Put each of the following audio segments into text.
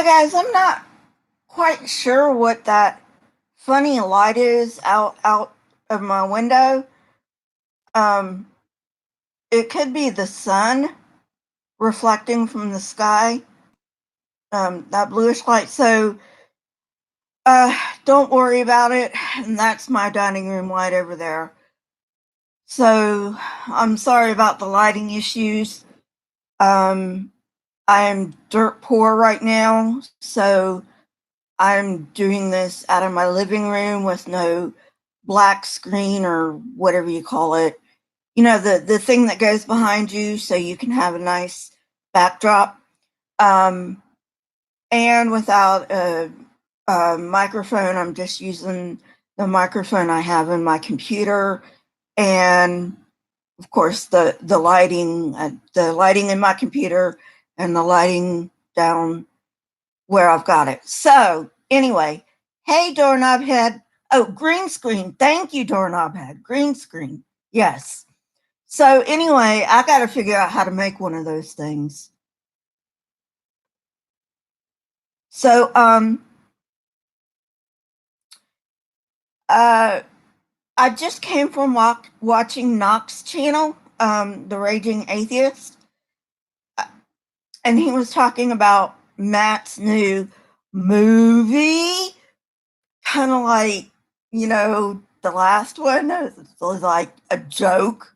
guys, I'm not quite sure what that funny light is out of my window. Um, it could be the sun reflecting from the sky. That bluish light. So, uh, don't worry about it. And that's my dining room light over there. So, I'm sorry about the lighting issues. Um, I'm dirt poor right now, so I'm doing this out of my living room with no black screen or whatever you call it. You know, the thing that goes behind you so you can have a nice backdrop. Um, and without a microphone, I'm just using the microphone I have in my computer, and of course the lighting in my computer, and the lighting down where I've got it. So anyway, hey doorknob head. Oh, green screen. Thank you, doorknob head. Green screen. Yes. So anyway, I got to figure out how to make one of those things. So uh I just came from watching Knox channel, the Raging Atheist, and he was talking about Matt's new movie, kind of like, the last one was like a joke,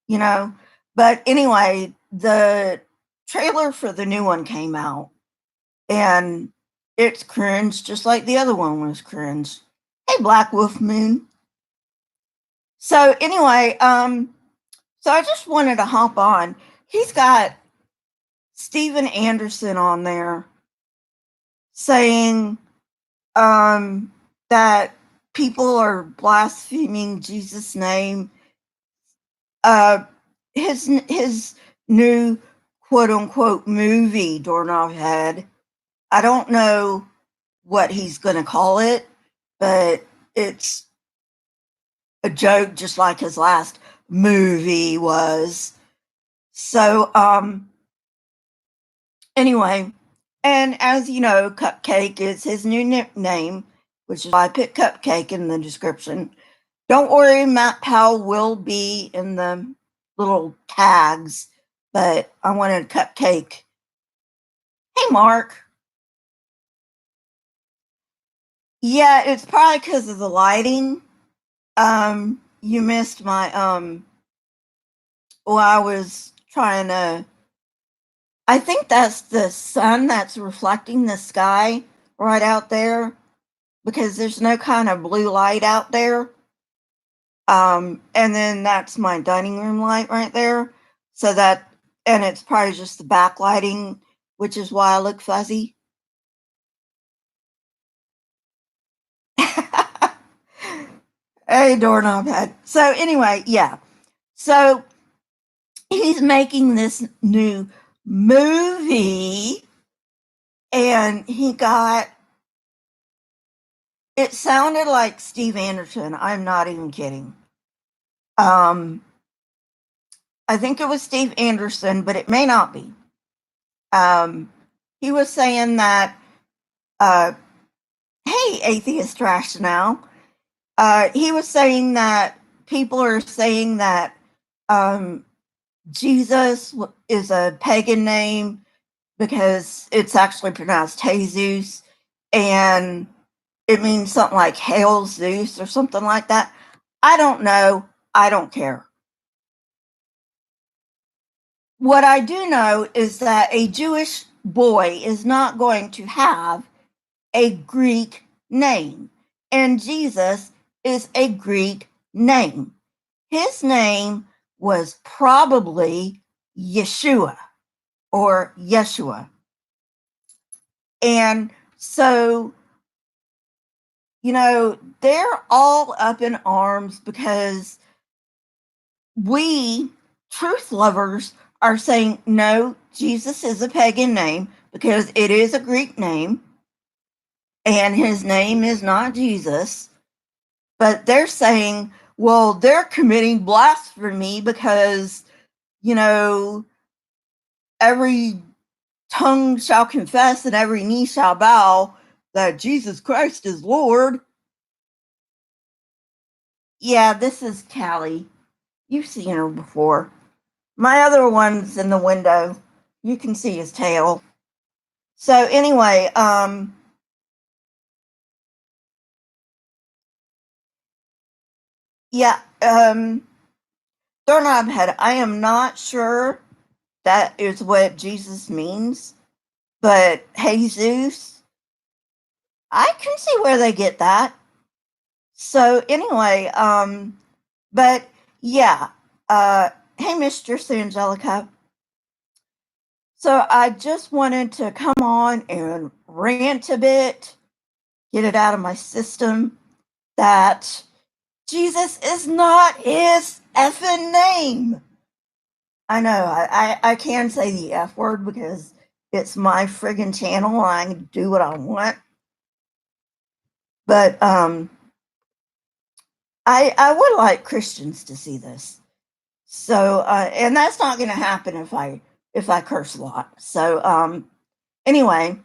you know. But anyway, the trailer for the new one came out, and it's cringe, just like the other one was cringe. Hey, Black Wolf Moon. So anyway, so I just wanted to hop on. He's got Steven Anderson on there saying that people are blaspheming Jesus' name. His new quote unquote movie, Doorknob Head. I don't know what he's going to call it, but it's a joke, just like his last movie was. So anyway, and as you know, Cupcake is his new nickname, which is why I put Cupcake in the description. Don't worry, Matt Powell will be in the little tags, but I wanted Cupcake. Hey, Mark. Yeah, it's probably because of the lighting. You missed my well, I was trying to. I think that's the sun that's reflecting the sky right out there, because there's no kind of blue light out there. And then that's my dining room light right there. So that, and it's probably just the backlighting, which is why I look fuzzy. Hey, doorknob head. So anyway, yeah. So he's making this new movie, and he got, it sounded like Steve Anderson. I'm not even kidding. Um, I think it was Steve Anderson, but it may not be. He was saying that, uh, hey, atheist trash now. He was saying that people are saying that um, Jesus is a pagan name because it's actually pronounced Jesus, and it means something like Hail Zeus or something like that. I don't know. I don't care. What I do know is that a Jewish boy is not going to have a Greek name, and Jesus is a Greek name. His name was probably Yeshua or Yeshua. And so, they're all up in arms because we, truth lovers, are saying, no, Jesus is a pagan name because it is a Greek name and his name is not Jesus. But they're saying, well, they're committing blasphemy because, you know, every tongue shall confess and every knee shall bow that Jesus Christ is Lord. Yeah, this is Callie. You've seen her before. My other one's in the window. You can see his tail. So anyway, yeah, doorknob head. I am not sure that is what Jesus means, but Jesus, I can see where they get that. So anyway, but yeah, hey, Mistress Angelica. So I just wanted to come on and rant a bit, get it out of my system that Jesus is not his effing name. I know I can say the F word because it's my friggin' channel and I can do what I want. But I would like Christians to see this. So and that's not going to happen if I curse a lot. So anyway,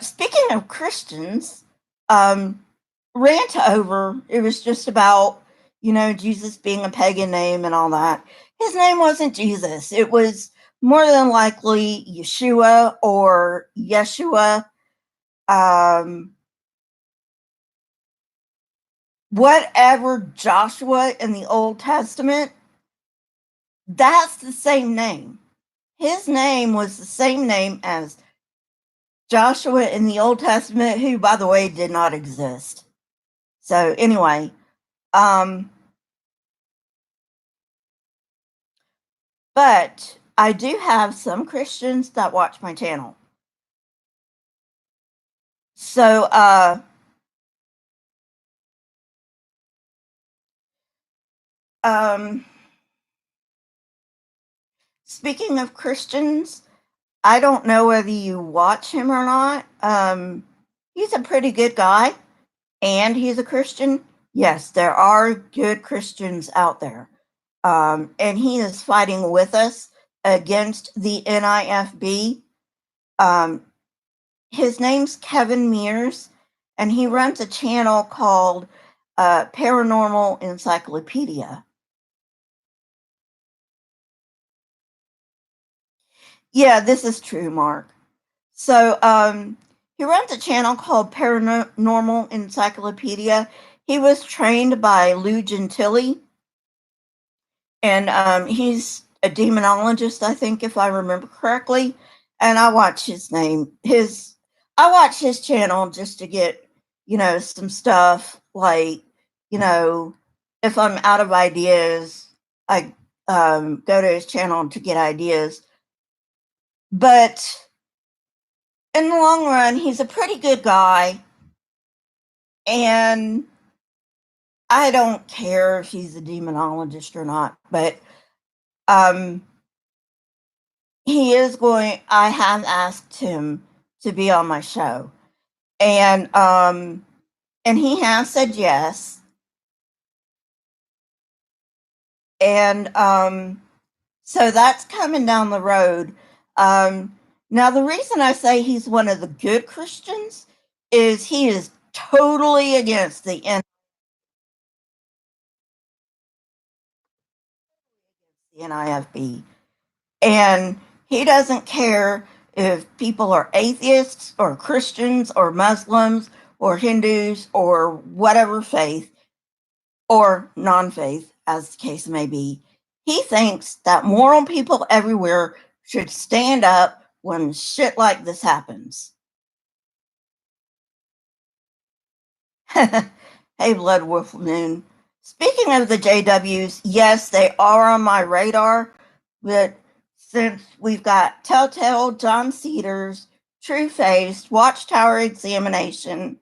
speaking of Christians, rant over. It was just about Jesus being a pagan name and all that. His name wasn't Jesus. It was more than likely Yeshua or Yeshua. Um, Whatever Joshua in the Old Testament, that's the same name. His name was the same name as Joshua in the Old Testament, who, by the way, did not exist. So, anyway, but I do have some Christians that watch my channel. So, speaking of Christians, I don't know whether you watch him or not. He's a pretty good guy, and he's a Christian. Yes, there are good Christians out there. And he is fighting with us against the NIFB. His name's Kevin Mears, and he runs a channel called Paranormal Encyclopedia. Yeah, this is true, Mark. So he runs a channel called Paranormal Encyclopedia. He was trained by Lou Gentili, and he's a demonologist, I think, if I remember correctly. And I watch I watch his channel just to get, some stuff like, if I'm out of ideas, I go to his channel to get ideas. But in the long run, he's a pretty good guy. And I don't care if he's a demonologist or not, but um, I have asked him to be on my show. And he has said yes. And so that's coming down the road. Now, the reason I say he's one of the good Christians is he is totally against the NIFB. And he doesn't care if people are atheists or Christians or Muslims or Hindus or whatever faith or non faith, as the case may be. He thinks that moral people everywhere should stand up when shit like this happens. Hey, Blood Wolf Moon. Speaking of the JWs, yes, they are on my radar, but since we've got Telltale, John Cedars, True Face, Watchtower Examination,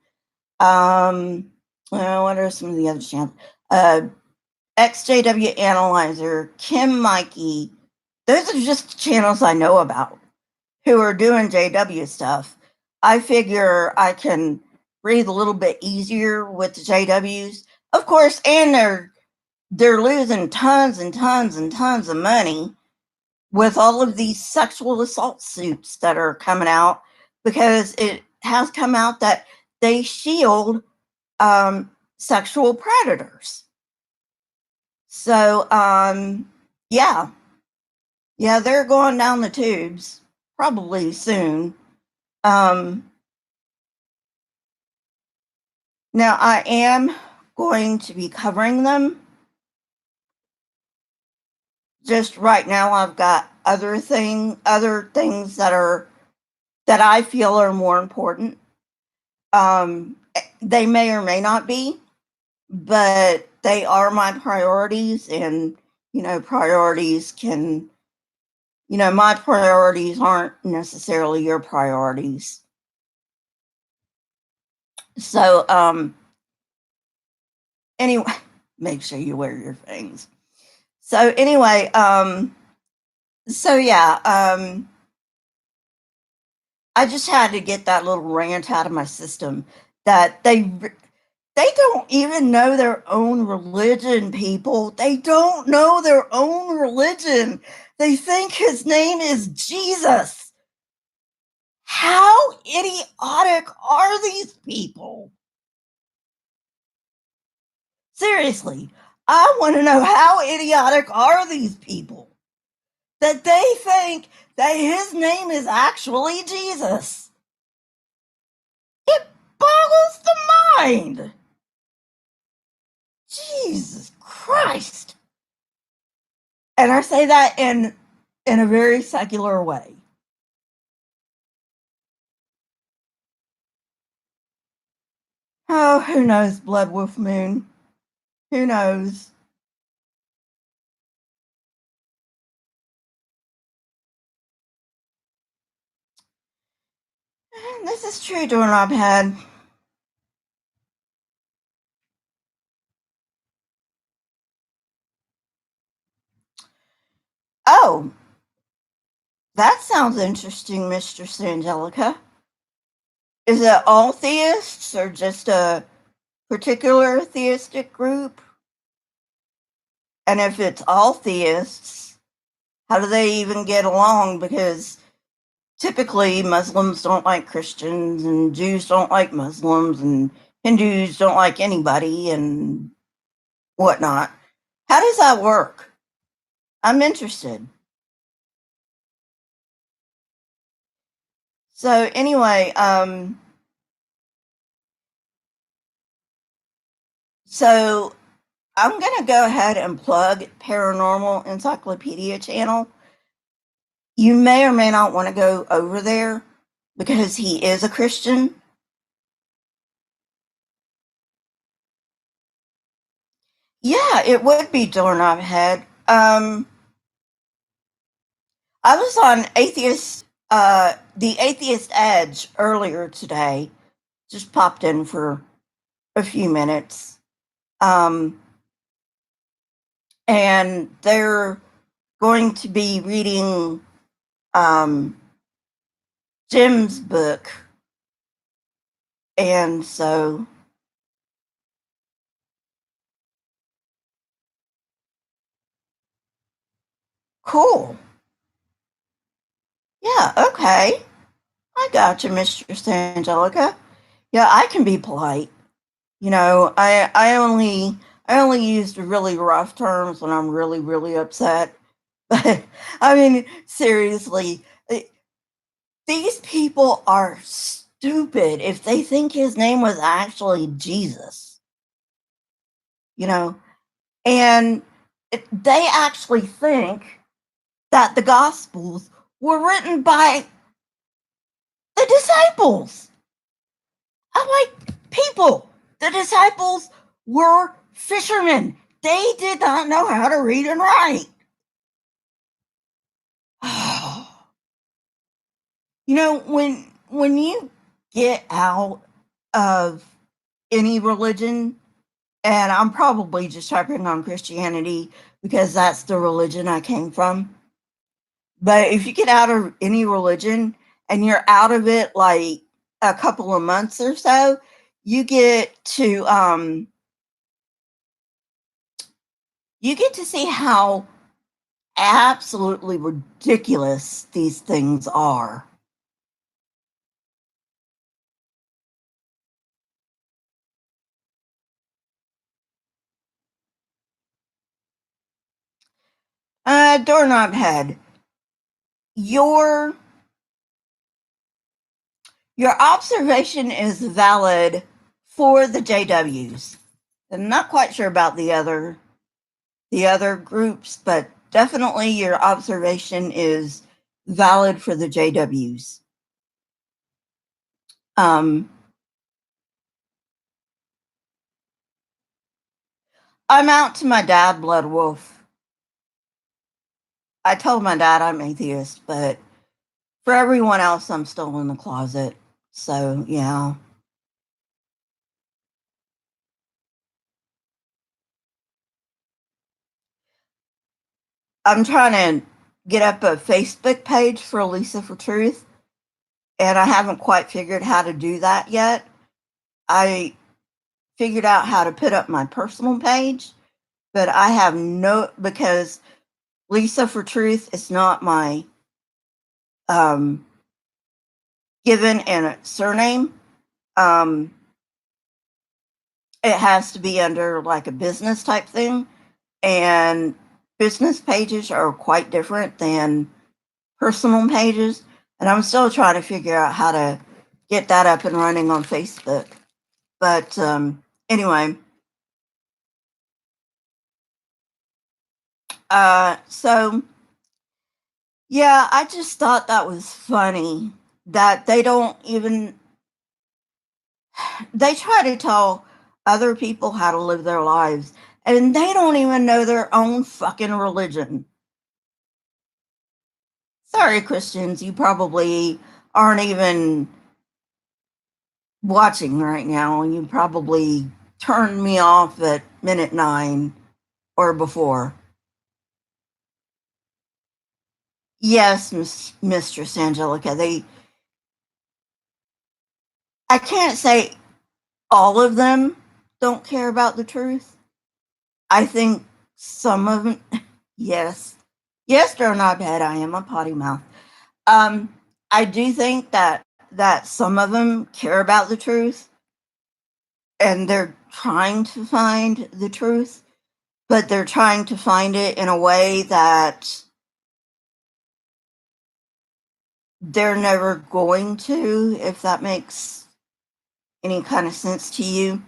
well, what are some of the other channels? XJW Analyzer, Kim Mikey. Those are just channels I know about who are doing JW stuff. I figure I can breathe a little bit easier with the JWs. Of course, and they're losing tons and tons and tons of money, with all of these sexual assault suits that are coming out, because it has come out that they shield sexual predators. So, yeah, yeah, they're going down the tubes probably soon. Um, Now, I am going to be covering them. Just right now, I've got other things that I feel are more important. They may or may not be, but they are my priorities, and priorities can, my priorities aren't necessarily your priorities. So, anyway, make sure you wear your things. So anyway, so yeah, I just had to get that little rant out of my system that they don't even know their own religion, people. They don't know their own religion. They think his name is Jesus. How idiotic are these people? Seriously, I want to know, how idiotic are these people that they think that his name is actually Jesus? It boggles the mind. Jesus Christ. And I say that in a very secular way. Oh, who knows, Blood Wolf Moon? Who knows? This is true, Doorknob Head. Oh, that sounds interesting, Mistress Angelica. Is it all theists or just a particular theistic group? And if it's all theists, how do they even get along? Because typically Muslims don't like Christians, and Jews don't like Muslims, and Hindus don't like anybody, and whatnot. How does that work? I'm interested. So anyway, so I'm gonna go ahead and plug Paranormal Encyclopedia channel. You may or may not want to go over there because he is a Christian. Yeah, it would be Doorknob Head. I was on the Atheist Edge earlier today. Just popped in for a few minutes. Um, and they're going to be reading um, Jim's book. And so, cool. Yeah, okay. I got you, Mistress Angelica. Yeah, I can be polite. I only use the really rough terms when I'm really, really upset. But I mean, seriously, these people are stupid if they think his name was actually Jesus. You know, and they actually think that the Gospels were written by the disciples. I'm like, people, the disciples were fishermen. They did not know how to read and write. When you get out of any religion, and I'm probably just harping on Christianity because that's the religion I came from. But if you get out of any religion and you're out of it like a couple of months or so, you get to see how absolutely ridiculous these things are. Doorknob head, your your observation is valid for the JWs. I'm not quite sure about the other groups, but definitely your observation is valid for the JWs. Um, I'm out to my dad, Blood Wolf. I told my dad I'm atheist, but for everyone else, I'm still in the closet. So, yeah. I'm trying to get up a Facebook page for Lisa for Truth, and I haven't quite figured how to do that yet. I figured out how to put up my personal page, but I have no, because Lisa for Truth is not my um, given and surname. Um, it has to be under like a business type thing, and business pages are quite different than personal pages. And I'm still trying to figure out how to get that up and running on Facebook. But anyway, so yeah, I just thought that was funny that they don't even, they try to tell other people how to live their lives and they don't even know their own fucking religion. Sorry, Christians, you probably aren't even watching right now. You probably turned me off at minute 9 or before. Yes, Mistress Angelica, I can't say all of them don't care about the truth. I think some of them, yes. Yes, they're not bad. I am a potty mouth. Um, I do think that some of them care about the truth and they're trying to find the truth, but they're trying to find it in a way that they're never going to, if that makes any kind of sense to you.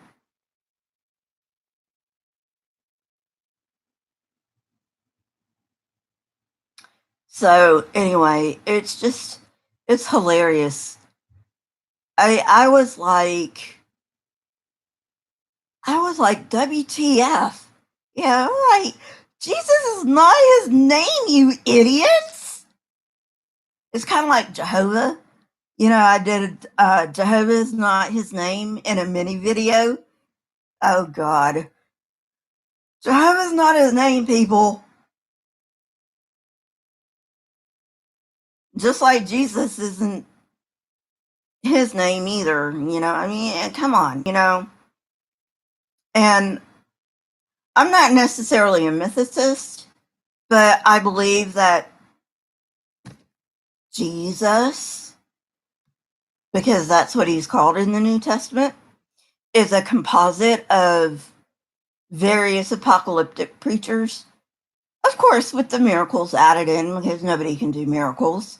So anyway, it's hilarious. I was like, WTF? Yeah, right. Jesus is not his name, you idiots. It's kind of like Jehovah. I did Jehovah is not his name in a mini video. Oh God, Jehovah's not his name, people. Just like Jesus isn't his name either. I mean, come on. And I'm not necessarily a mythicist, but I believe that Jesus, because that's what he's called in the New Testament, is a composite of various apocalyptic preachers. Of course, with the miracles added in, because nobody can do miracles.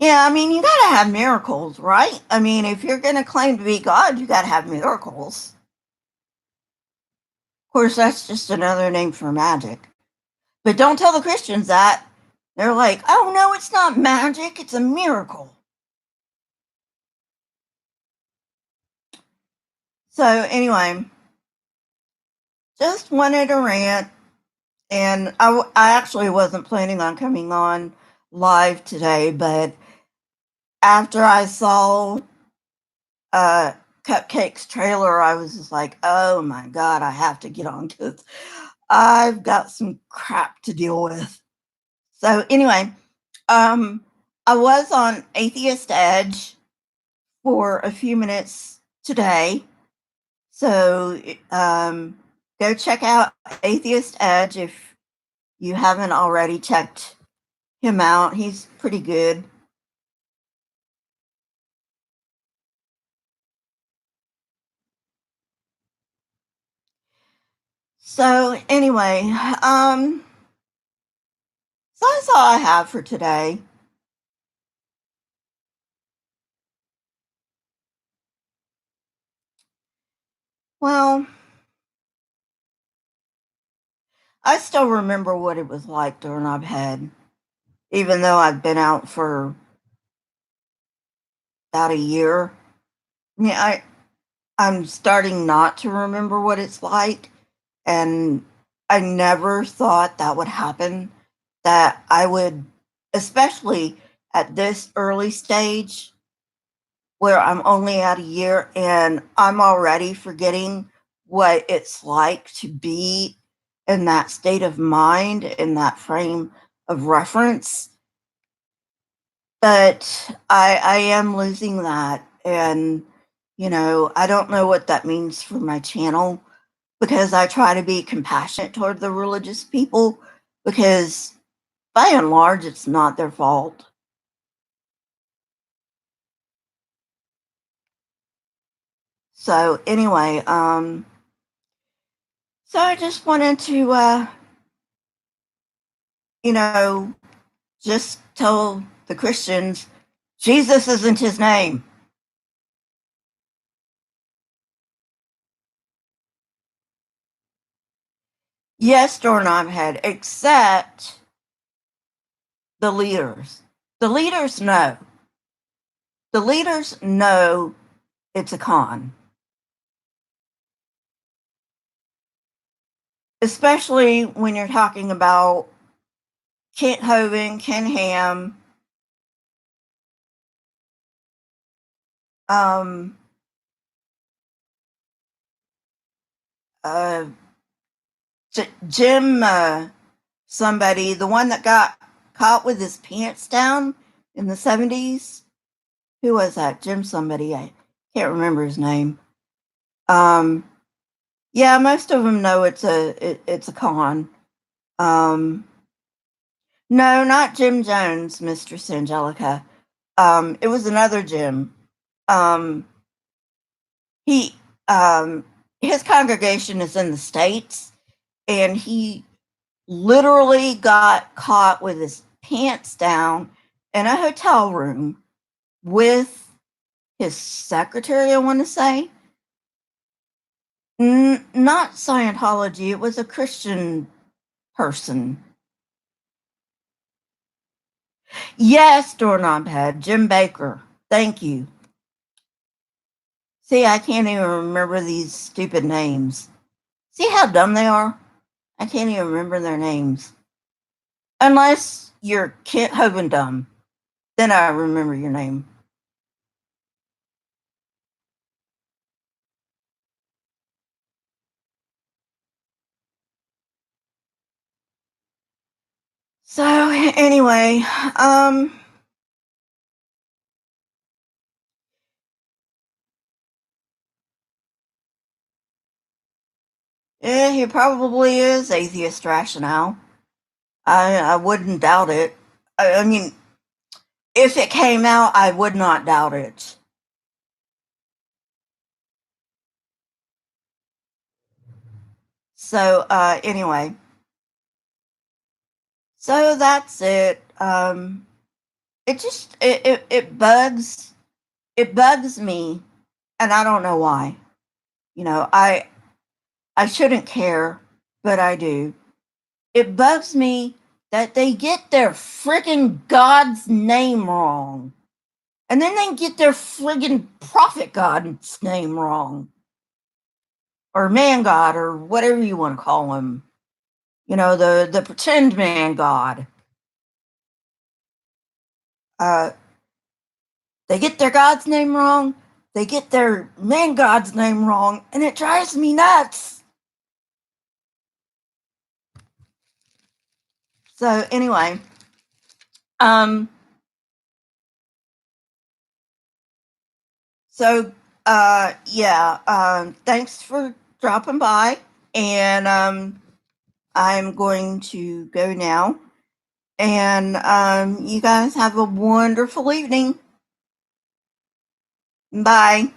Yeah, I mean, you gotta have miracles, right? I mean, if you're gonna claim to be God, you gotta have miracles. Of course, that's just another name for magic. But don't tell the Christians that. They're like, oh no, it's not magic, it's a miracle. So, anyway, just wanted to rant. And I actually wasn't planning on coming on live today, but after I saw uh, Cupcake's trailer, I was just like, oh my God, I have to get on because I've got some crap to deal with. So, anyway, um, I was on Atheist Edge for a few minutes today. So go check out Atheist Edge if you haven't already checked him out. He's pretty good. So anyway, so that's all I have for today. Well, I still remember what it was like during Head, even though I've been out for about a year. Yeah, I'm starting not to remember what it's like, and I never thought that would happen. That I would, especially at this early stage where I'm only at a year and I'm already forgetting what it's like to be in that state of mind, in that frame of reference. But I am losing that. And, I don't know what that means for my channel because I try to be compassionate toward the religious people because by and large, it's not their fault. So anyway, so I just wanted to, you know, just tell the Christians Jesus isn't his name. Yes, doorknob head, except the leaders. The leaders know. The leaders know it's a con, especially when you're talking about Kent Hovind, Ken Ham, um, uh, Jim, somebody, the one that got caught with his pants down in the 70s. Who was that? Jim somebody. I can't remember his name. Um, yeah, most of them know it's a con. Um, no, not Jim Jones, Mistress Angelica. It was another Jim. Um, he his congregation is in the States, and he literally got caught with his pants down in a hotel room with his secretary, I want to say. Not Scientology, it was a Christian person. Yes, doorknob head, Jim Baker. Thank you. See, I can't even remember these stupid names. See how dumb they are? I can't even remember their names. Unless you're Kent Hovind dumb. Then I remember your name. So anyway, yeah, he probably is atheist rationale. I wouldn't doubt it. I mean, if it came out, I would not doubt it. So anyway, so that's it. It just it bugs me, and I don't know why. I shouldn't care, but I do. It bugs me that they get their friggin' God's name wrong. And then they get their friggin' prophet God's name wrong. Or man God, or whatever you want to call him. The pretend man God. Uh, they get their God's name wrong. They get their man God's name wrong. And it drives me nuts. So anyway, um, so Yeah. Thanks for dropping by, and I'm going to go now. And you guys have a wonderful evening. Bye.